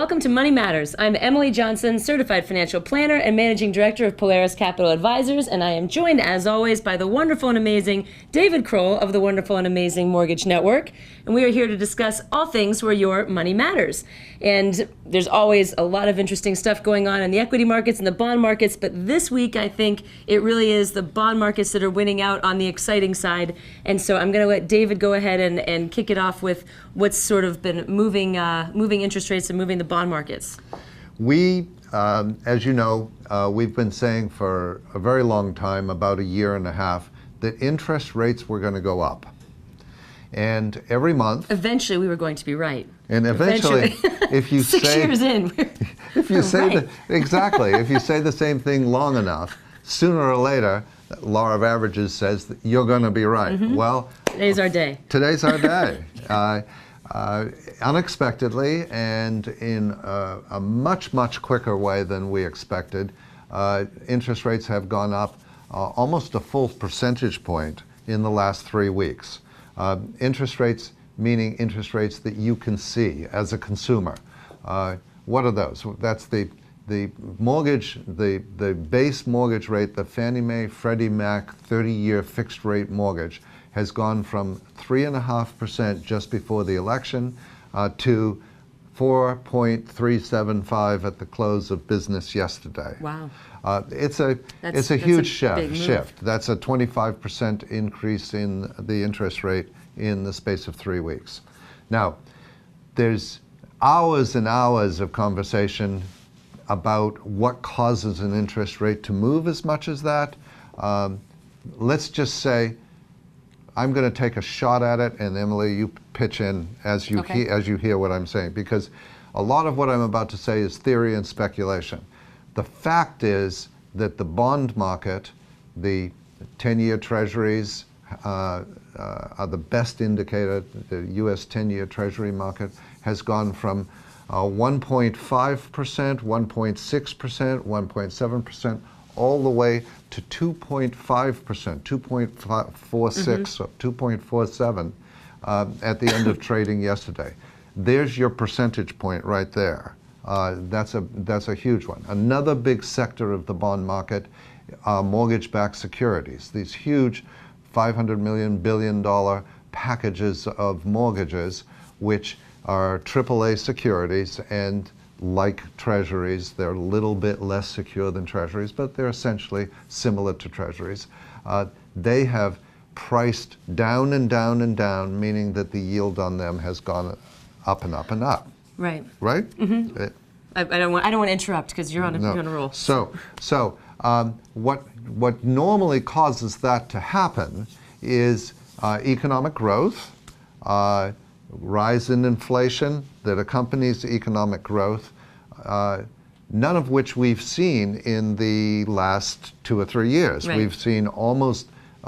Welcome to Money Matters. I'm Emily Johnson, Certified Financial Planner and Managing Director of Polaris Capital Advisors, and I am joined, as always, by the wonderful and amazing David Kroll of the Wonderful and Amazing Mortgage Network, and we are here to discuss all things where your money matters. And there's always a lot of interesting stuff going on in the equity markets and the bond markets, but this week I think it really is the bond markets that are winning out on the exciting side. And so I'm going to let David go ahead and kick it off with what's sort of been moving interest rates and moving the bond markets. We, as you know, we've been saying for a very long time, about a year and a half, that interest rates were going to go up. And every month... Eventually we were going to be right. And eventually if you 6 years in, if you say right. Exactly, if you say the same thing long enough, sooner or later, law of averages says that you're going to be right. Mm-hmm. Well, today's our day. Today's our day. Unexpectedly and in a much, much quicker way than we expected, interest rates have gone up almost a full percentage point in the last 3 weeks. Interest rates, meaning interest rates that you can see as a consumer. What are those? That's the mortgage, the base mortgage rate, the Fannie Mae, Freddie Mac 30-year fixed rate mortgage has gone from 3.5% just before the election to 4.375 at the close of business yesterday. Wow. It's a huge shift. That's a 25% increase in the interest rate in the space of 3 weeks. Now, there's hours and hours of conversation about what causes an interest rate to move as much as that. Let's just say, I'm going to take a shot at it, and Emily, you pitch in as you hear what I'm saying, because a lot of what I'm about to say is theory and speculation. The fact is that the bond market, the 10-year treasuries are the best indicator. The U.S. 10-year treasury market has gone from 1.5%, 1.6%, 1.7%, all the way to 2.5%, 2.46, or 2.47 at the end of trading yesterday. There's your percentage point right there. That's a huge one. Another big sector of the bond market are mortgage-backed securities. These huge $500 million, billion packages of mortgages, which are AAA securities, and like treasuries, they're a little bit less secure than treasuries, but they're essentially similar to treasuries. They have priced down and down and down, meaning that the yield on them has gone up and up and up. Right. Right? Mm-hmm. I don't want to interrupt because you're on a roll. So what normally causes that to happen is economic growth, rise in inflation that accompanies economic growth, none of which we've seen in the last 2 or 3 years. Right. We've seen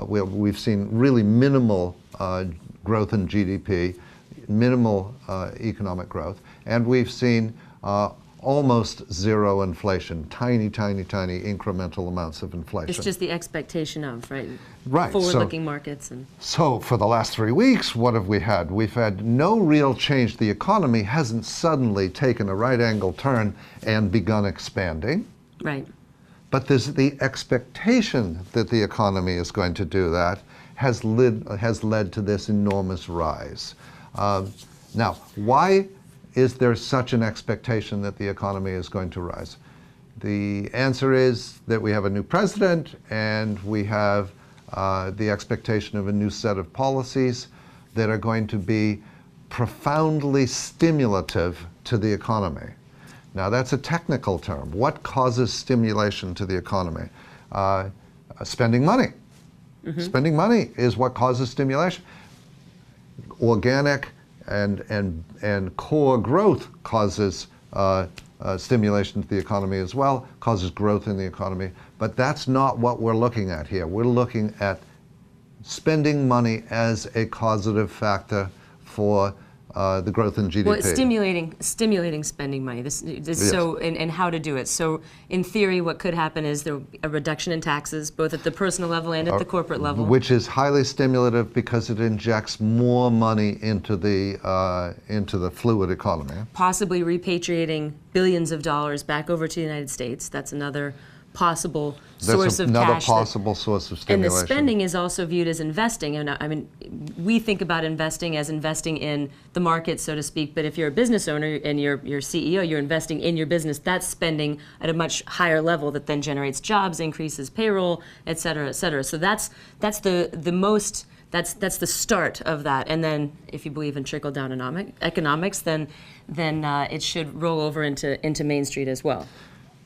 we've seen really minimal growth in GDP, minimal economic growth, and we've seen almost zero inflation, tiny, tiny, tiny incremental amounts of inflation. It's just the expectation of, right? Right. Forward-looking markets. So for the last 3 weeks, what have we had? We've had no real change. The economy hasn't suddenly taken a right-angle turn and begun expanding. Right. But there's the expectation that the economy is going to do that has led to this enormous rise. Now, why is there such an expectation that the economy is going to rise? The answer is that we have a new president, and we have the expectation of a new set of policies that are going to be profoundly stimulative to the economy. Now, that's a technical term. What causes stimulation to the economy? Spending money. Mm-hmm. Spending money is what causes stimulation. Organic and core growth causes stimulation to the economy as well, causes growth in the economy. But that's not what we're looking at here. We're looking at spending money as a causative factor for the growth in GDP. Well, it's stimulating spending money. This Yes. So and how to do it. So in theory, what could happen is there a reduction in taxes, both at the personal level and at the corporate level, which is highly stimulative because it injects more money into the fluid economy. Possibly repatriating billions of dollars back over to the United States. That's another possible source of another cash. possible source of And stimulation. the spending is also viewed as investing. And I mean, we think about investing as investing in the market, so to speak. But if you're a business owner and you're CEO, you're investing in your business. That's spending at a much higher level that then generates jobs, increases payroll, et cetera, et cetera. So that's the start of that. And then, if you believe in trickle-down economics, then it should roll over into Main Street as well.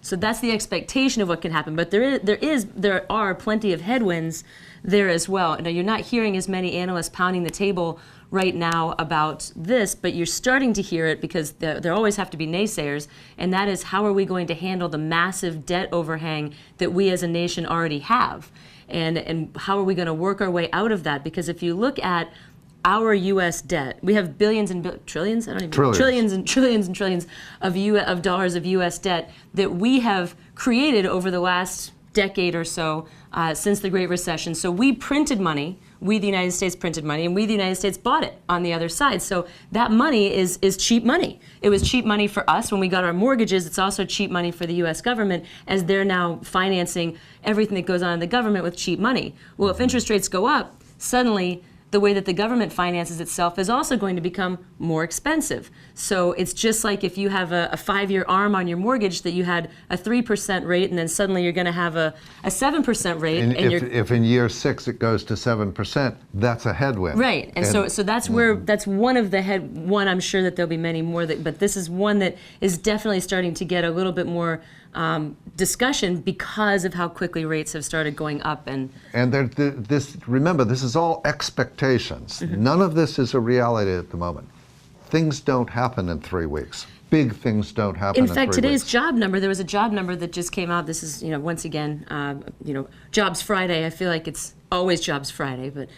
So that's the expectation of what can happen. But there are plenty of headwinds there as well. Now, you're not hearing as many analysts pounding the table right now about this, but you're starting to hear it because there always have to be naysayers, and that is, how are we going to handle the massive debt overhang that we as a nation already have? And how are we going to work our way out of that? Because if you look at our U.S. debt, we have billions and trillions. I don't even know, trillions and trillions and trillions of dollars of U.S. debt that we have created over the last decade or so since the Great Recession. So we printed money. We, the United States, printed money, and we, the United States, bought it on the other side. So that money is cheap money. It was cheap money for us when we got our mortgages. It's also cheap money for the U.S. government, as they're now financing everything that goes on in the government with cheap money. Well, if interest rates go up, suddenly the way that the government finances itself is also going to become more expensive. So it's just like if you have a 5-year arm on your mortgage that you had a 3% rate, and then suddenly you're going to have a 7% rate. And if in year 6 it goes to 7%, that's a headwind. Right, and so that's where that's one of the one. I'm sure that there'll be many more, but this is one that is definitely starting to get a little bit more discussion because of how quickly rates have started going up. And remember, this is all expectations. Mm-hmm. None of this is a reality at the moment. Things don't happen in 3 weeks. Big things don't happen in 3 weeks. In fact, today's job number, there was a job number that just came out. This is, once again, Jobs Friday. I feel like it's always Jobs Friday, but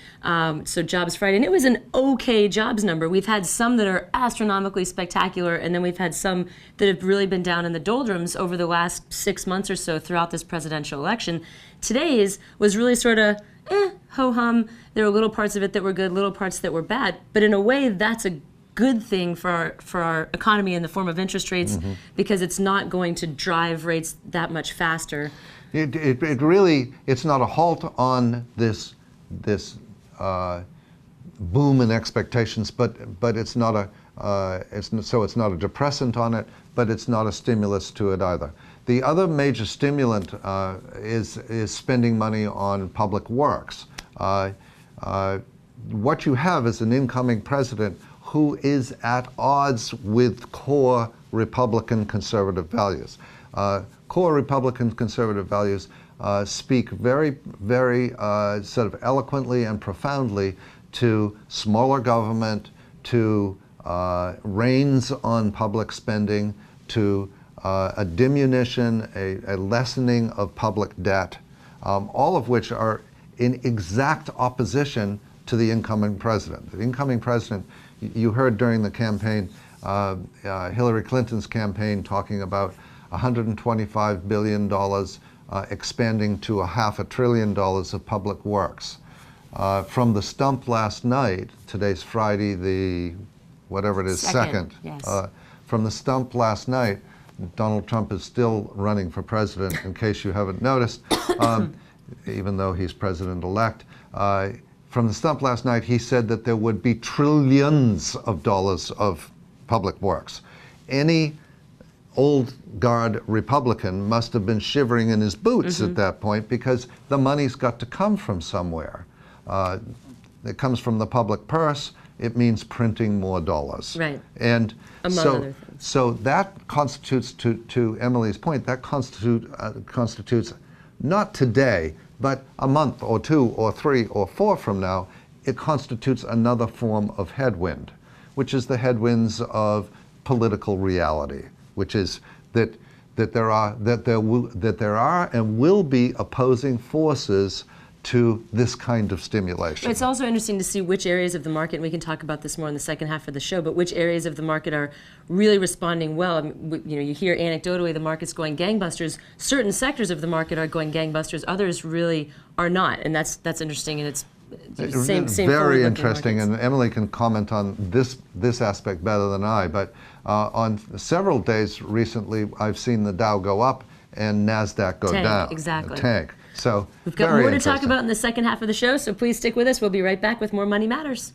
so Jobs Friday, and it was an okay jobs number. We've had some that are astronomically spectacular, and then we've had some that have really been down in the doldrums over the last 6 months or so throughout this presidential election. Today's was really sort of ho-hum. There were little parts of it that were good, little parts that were bad, but in a way, that's a good thing for our economy in the form of interest rates, mm-hmm. because it's not going to drive rates that much faster. It really, it's not a halt on this boom in expectations, but it's not it's not a depressant on it, but it's not a stimulus to it either. The other major stimulant is spending money on public works. What you have is an incoming president who is at odds with core Republican conservative values. Core Republican conservative values speak very, very sort of eloquently and profoundly to smaller government, to reins on public spending, to a diminution, a lessening of public debt, all of which are in exact opposition to the incoming president. The incoming president, you heard during the campaign, Hillary Clinton's campaign, talking about $125 billion expanding to $500 billion of public works. From the stump last night, today's Friday, the whatever it is, second. Yes. From the stump last night, Donald Trump is still running for president, in case you haven't noticed, even though he's president-elect. From the stump last night, he said that there would be trillions of dollars of public works. Any old guard Republican must have been shivering in his boots mm-hmm. at that point, because the money's got to come from somewhere. It comes from the public purse. It means printing more dollars. Right. And among other things. So that constitutes, to Emily's point, that constitutes not today, but a month or 2 or 3 or 4 from now, it constitutes another form of headwind, which is the headwinds of political reality, which is that there are and will be opposing forces to this kind of stimulation. It's also interesting to see which areas of the market, and we can talk about this more in the second half of the show, but which areas of the market are really responding well. I mean, you hear anecdotally the market's going gangbusters. Certain sectors of the market are going gangbusters. Others really are not, and that's interesting. And it's same very interesting. And Emily can comment on this aspect better than I. But on several days recently, I've seen the Dow go up and NASDAQ go down. Exactly. Tank. So we've got more to talk about in the second half of the show, so please stick with us. We'll be right back with more Money Matters.